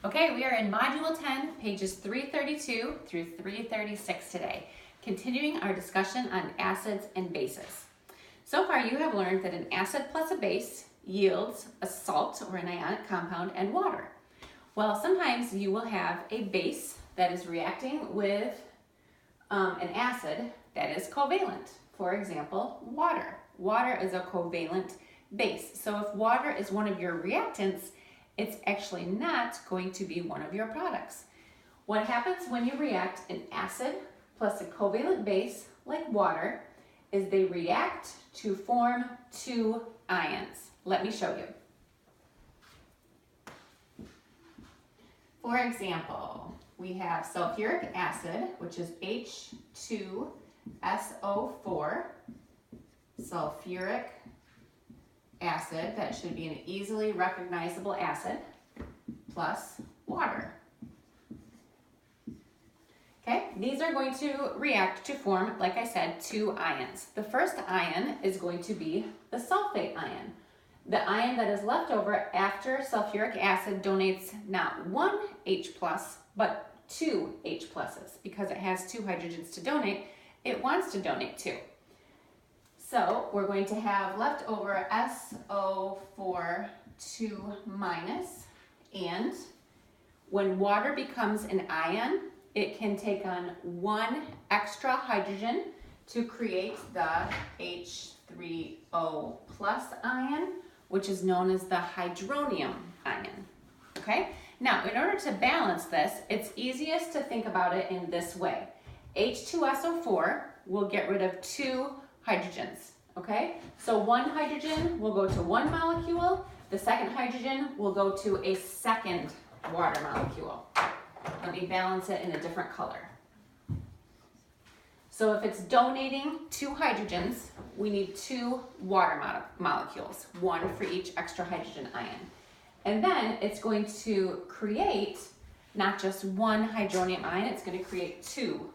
Okay, we are in Module 10, pages 332 through 336 today, continuing our discussion on acids and bases. So far you have learned that an acid plus a base yields a salt or an ionic compound and water. Well, sometimes you will have a base that is reacting with an acid that is covalent. For example, water. Water is a covalent base. So if water is one of your reactants, it's actually not going to be one of your products. What happens when you react an acid plus a covalent base like water is they react to form two ions. Let me show you. For example, we have sulfuric acid, which is H2SO4, sulfuric acid, that should be an easily recognizable acid, plus water. Okay, these are going to react to form, like I said, two ions. The first ion is going to be the sulfate ion. The ion that is left over after sulfuric acid donates not one H+, but two H+. Because it has two hydrogens to donate, it wants to donate two. So we're going to have left over SO4 2-, and when water becomes an ion, it can take on one extra hydrogen to create the H3O+ ion, which is known as the hydronium ion. Okay? Now, in order to balance this, it's easiest to think about it in this way. H2SO4 will get rid of two hydrogens, okay? So one hydrogen will go to one molecule, the second hydrogen will go to a second water molecule. Let me balance it in a different color. So if it's donating two hydrogens, we need two water molecules, one for each extra hydrogen ion. And then it's going to create not just one hydronium ion, it's going to create two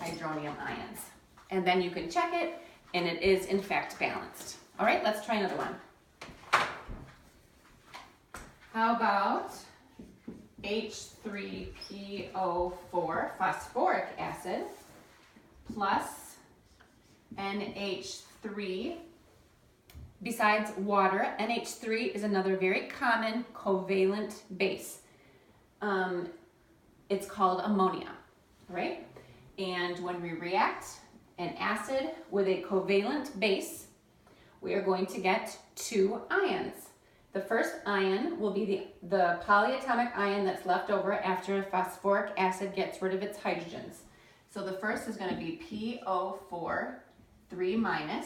hydronium ions. And then you can check it, and it is in fact balanced. All right, let's try another one. How about H3PO4 phosphoric acid plus NH3. Besides water, NH3 is another very common covalent base. It's called ammonia, right? And when we react an acid with a covalent base, we are going to get two ions. The first ion will be the polyatomic ion that's left over after phosphoric acid gets rid of its hydrogens. So the first is going to be PO4 3-,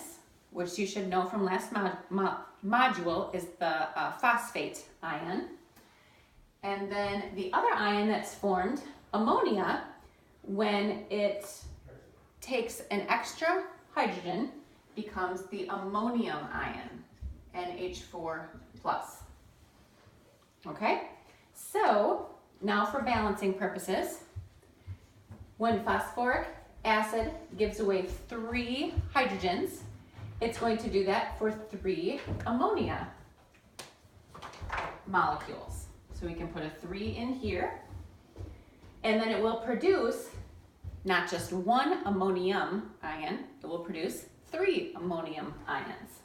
which you should know from last module is the phosphate ion. And then the other ion that's formed, ammonia, when it takes an extra hydrogen, becomes the ammonium ion, NH4+. Okay, so now for balancing purposes, when phosphoric acid gives away three hydrogens, it's going to do that for three ammonia molecules. So we can put a 3 in here, and then it will produce not just one ammonium ion, it will produce three ammonium ions.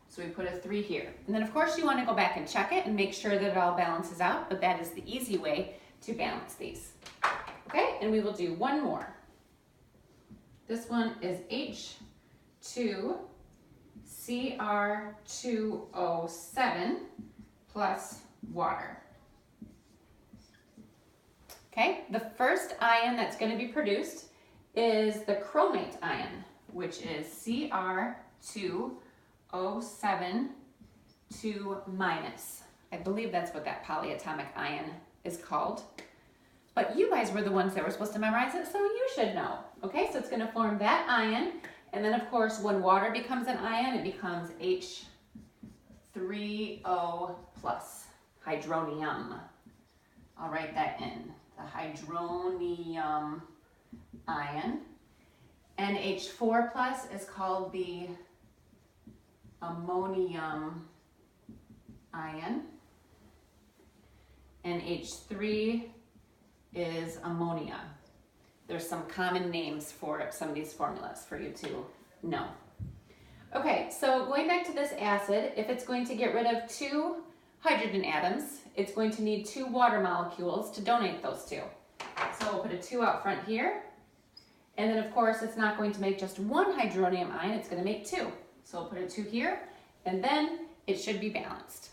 So we put a 3 here. And then of course you want to go back and check it and make sure that it all balances out, but that is the easy way to balance these. Okay, and we will do one more. This one is H2Cr2O7 plus water. Okay, the first ion that's going to be produced is the chromate ion, which is Cr2O7 2-. I believe that's what that polyatomic ion is called. But you guys were the ones that were supposed to memorize it, so you should know. Okay, so it's going to form that ion, and then of course when water becomes an ion, it becomes H3O+, hydronium. I'll write that in. The hydronium ion. NH4+ is called the ammonium ion. NH3 is ammonia. There's some common names for some of these formulas for you to know. Okay, so going back to this acid, if it's going to get rid of 2 hydrogen atoms, it's going to need 2 water molecules to donate those 2. So we'll put a 2 out front here. And then of course, it's not going to make just 1 hydronium ion, it's going to make 2. So we'll put a 2 here, and then it should be balanced.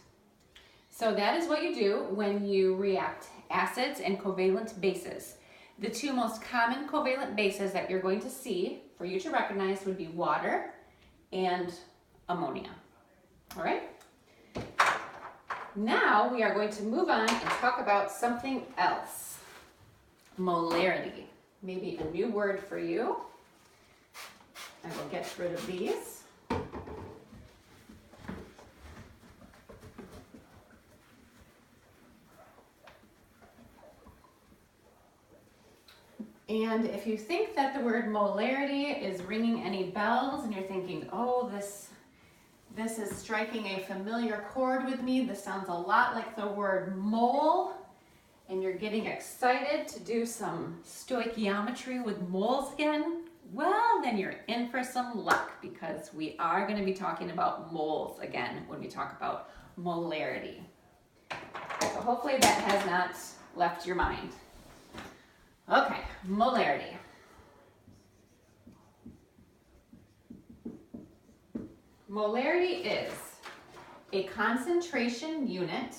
So that is what you do when you react acids and covalent bases. The 2 most common covalent bases that you're going to see for you to recognize would be water and ammonia. All right? Now we are going to move on and talk about something else. Molarity. Maybe a new word for you. I will get rid of these. And if you think that the word molarity is ringing any bells and you're thinking, oh, this is striking a familiar chord with me, this sounds a lot like the word mole, and you're getting excited to do some stoichiometry with moles again, well, then you're in for some luck because we are going to be talking about moles again when we talk about molarity. So hopefully that has not left your mind. Okay, molarity. Molarity is a concentration unit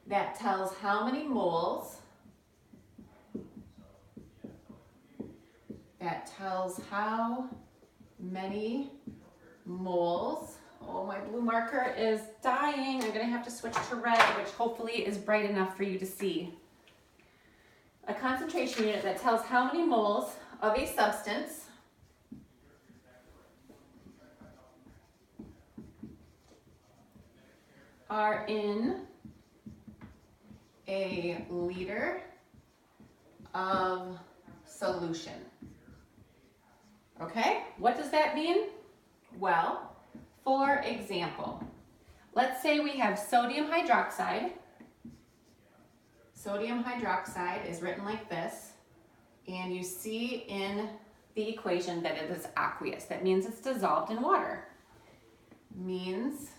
that tells how many moles, oh, my blue marker is dying. I'm gonna have to switch to red, which hopefully is bright enough for you to see. A concentration unit that tells how many moles of a substance are in a liter of solution. Okay, what does that mean? Well, for example, let's say we have sodium hydroxide. Sodium hydroxide is written like this, and you see in the equation that it is aqueous. That means it's dissolved in water. Means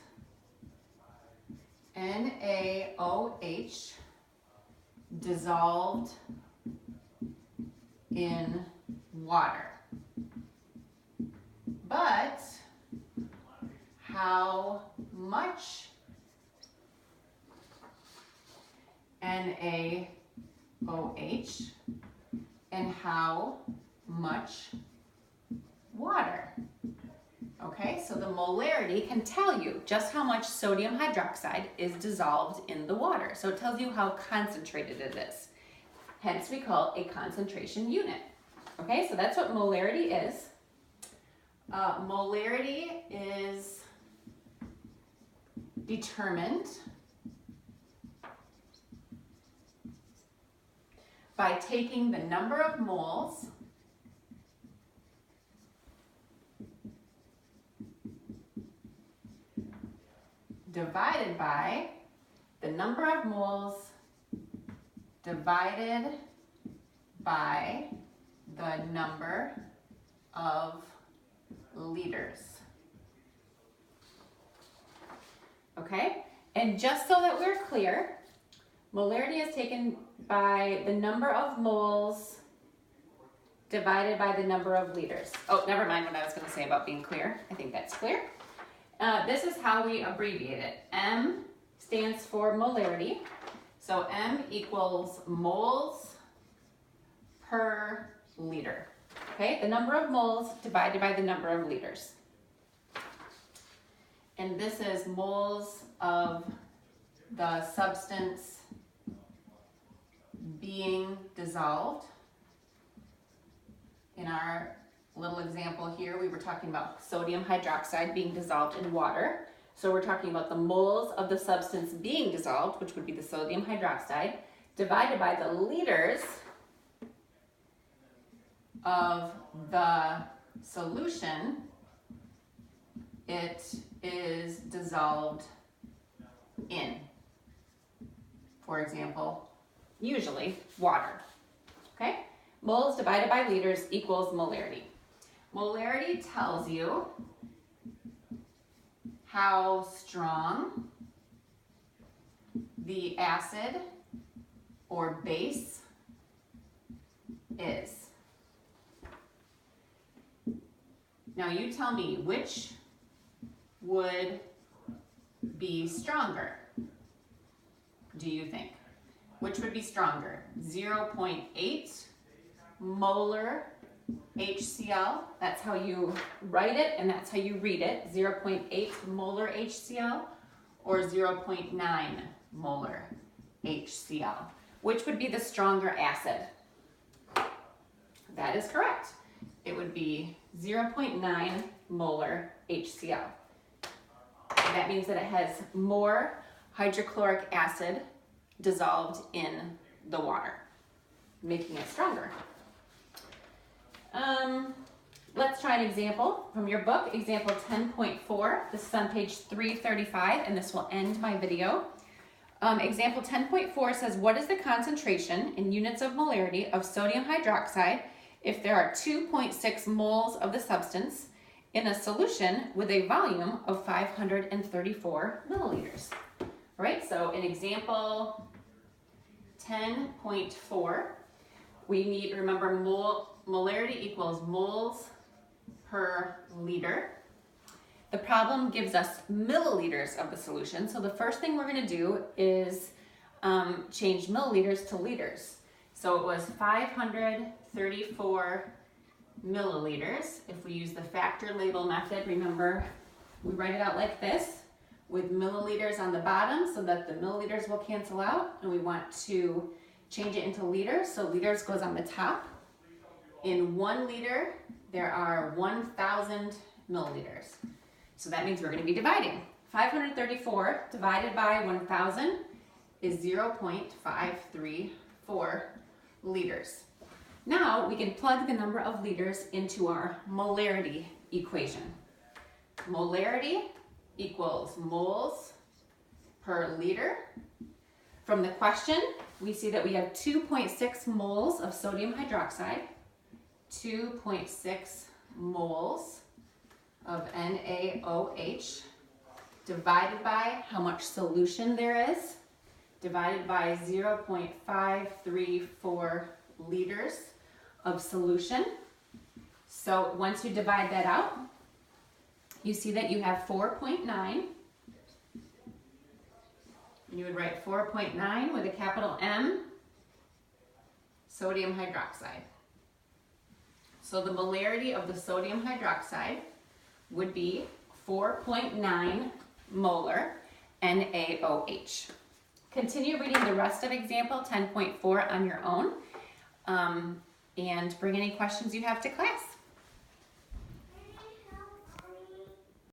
NaOH dissolved in water. But how much NaOH and how much water? Okay, so the molarity can tell you just how much sodium hydroxide is dissolved in the water. So it tells you how concentrated it is. Hence, we call it a concentration unit. Okay, so that's what molarity is. Molarity is determined by taking the number of moles divided by the number of moles divided by the number of liters. Okay, and just so that we're clear, molarity is taken by the number of moles divided by the number of liters. Oh, never mind what I was going to say about being clear. I think that's clear. This is how we abbreviate it. M stands for molarity. So M equals moles per liter. Okay, the number of moles divided by the number of liters. And this is moles of the substance being dissolved. In our little example here, we were talking about sodium hydroxide being dissolved in water. So we're talking about the moles of the substance being dissolved, which would be the sodium hydroxide, divided by the liters of the solution it is dissolved in. For example, usually water. Okay? Moles divided by liters equals molarity. Molarity tells you how strong the acid or base is. Now you tell me which would be stronger, do you think? Which would be stronger? 0.8 molar HCl, that's how you write it and that's how you read it, 0.8 molar HCl or 0.9 molar HCl. Which would be the stronger acid? That is correct. It would be 0.9 molar HCl. That means that it has more hydrochloric acid dissolved in the water, making it stronger. Let's try an example from your book, example 10.4. This is on page 335, and this will end my video. Example 10.4 says, what is the concentration in units of molarity of sodium hydroxide if there are 2.6 moles of the substance in a solution with a volume of 534 milliliters? All right, so in example 10.4, we need, remember, molarity equals moles per liter. The problem gives us milliliters of the solution, so the first thing we're going to do is change milliliters to liters. So it was 534 milliliters. If we use the factor label method, remember, we write it out like this with milliliters on the bottom so that the milliliters will cancel out, and we want to change it into liters, so liters goes on the top. In 1 liter, there are 1,000 milliliters. So that means we're going to be dividing. 534 divided by 1,000 is 0.534 liters. Now we can plug the number of liters into our molarity equation. Molarity equals moles per liter. From the question, we see that we have 2.6 moles of sodium hydroxide, 2.6 moles of NaOH divided by how much solution there is, divided by 0.534 liters of solution. So once you divide that out, you see that you have 4.9. You would write 4.9 with a capital M, sodium hydroxide. So the molarity of the sodium hydroxide would be 4.9 molar NaOH. Continue reading the rest of example 10.4 on your own, and bring any questions you have to class.